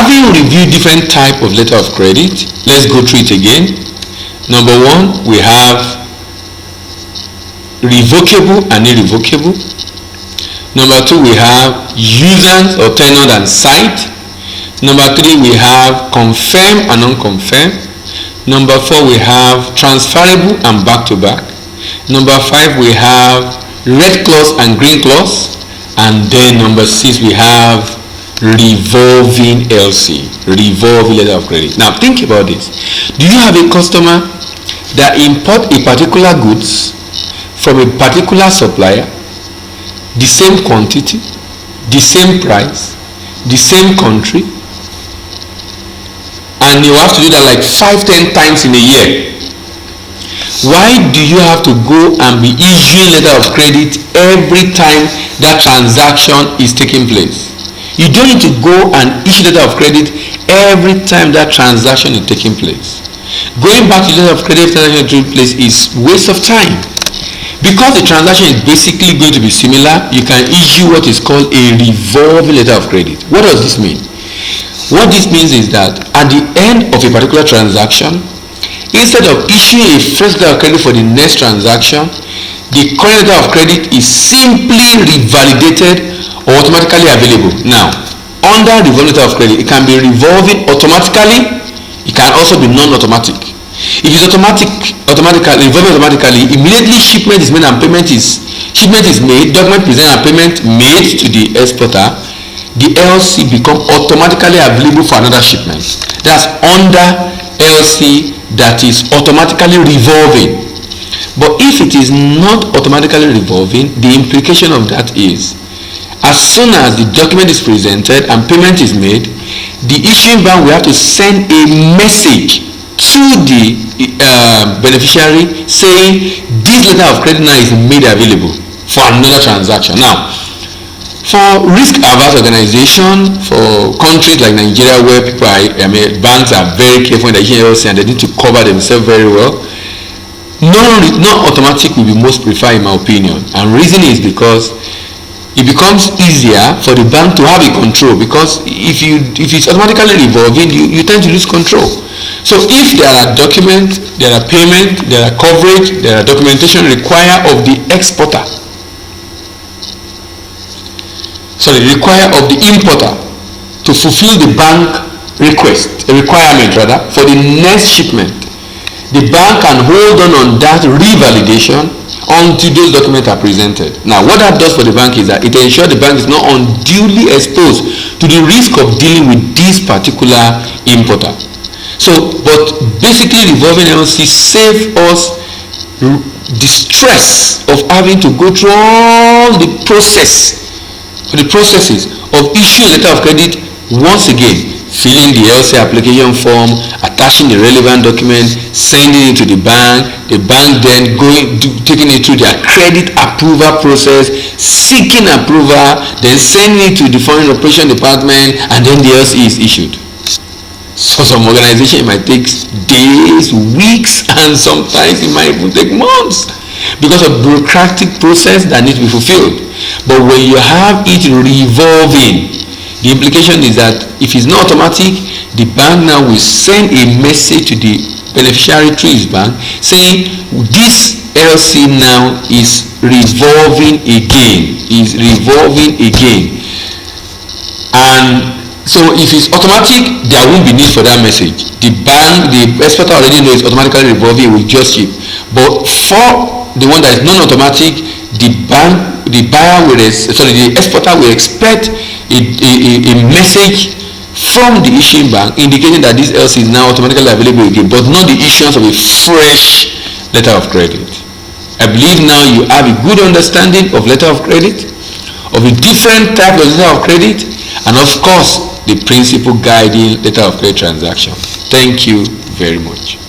Having reviewed different type of letter of credit, let's go through it again. Number one, we have revocable and irrevocable. Number two, we have usance or tenant and site. Number three, we have confirm and unconfirm. Number four, we have transferable and back-to-back. Number five, we have red clause and green clause. And then number six, we have revolving LC, revolving letter of credit. Now think about this. Do you have a customer that import a particular goods from a particular supplier, the same quantity, the same price, the same country, and you have to do that like 5-10 times in a year? Why do you have to go and be issuing letter of credit every time that transaction is taking place? You don't need to go and issue letter of credit every time that transaction is taking place. Going back to letter of credit transaction taking place is waste of time. Because the transaction is basically going to be similar, you can issue what is called a revolving letter of credit. What does this mean? What this means is that at the end of a particular transaction, instead of issuing a fresh letter of credit for the next transaction, the current letter of credit is simply revalidated or automatically available. Now, under revolving letter of credit, it can be revolving automatically. It can also be non-automatic. If it's automatically revolving automatically, immediately shipment is made and payment is made, document present and payment made to the exporter, the LC become automatically available for another shipment. That's under LC that is automatically revolving. But if it is not automatically revolving, the implication of that is, as soon as the document is presented and payment is made, the issuing bank will have to send a message to the beneficiary saying this letter of credit now is made available for another transaction. Now, for risk-averse organization, for countries like Nigeria where banks are very careful in the LC and they need to cover themselves very well, non-automatic will be most preferred in my opinion. And reason is because it becomes easier for the bank to have a control, because if it's automatically revolving, you tend to lose control. So if there are documents, there are payment, there are coverage, there are documentation required of the exporter, require of the importer to fulfill the bank requirement for the next shipment, the bank can hold on that revalidation until those documents are presented. Now, what that does for the bank is that it ensures the bank is not unduly exposed to the risk of dealing with this particular importer. So, but basically revolving LC save us the stress of having to go through all the processes of issuing letter of credit once again, filling the LC application form, attaching the relevant document, sending it to the bank then taking it through their credit approval process, seeking approval, then sending it to the foreign operation department, and then the LC is issued. So some organization, it might take days, weeks, and sometimes it might even take months because of bureaucratic process that needs to be fulfilled. But when you have it revolving, the implication is that if it's not automatic, the bank now will send a message to the beneficiary through his bank saying this LC now is revolving again, and so if it's automatic, there won't be need for that message. The exporter already knows it's automatically revolving, it will just ship. But for the one that is non-automatic, the exporter will expect a message from the issuing bank indicating that this LC is now automatically available again, but not the issuance of a fresh letter of credit. I believe now you have a good understanding of letter of credit, of a different type of letter of credit, and of course the principle guiding letter of credit transaction. Thank you very much.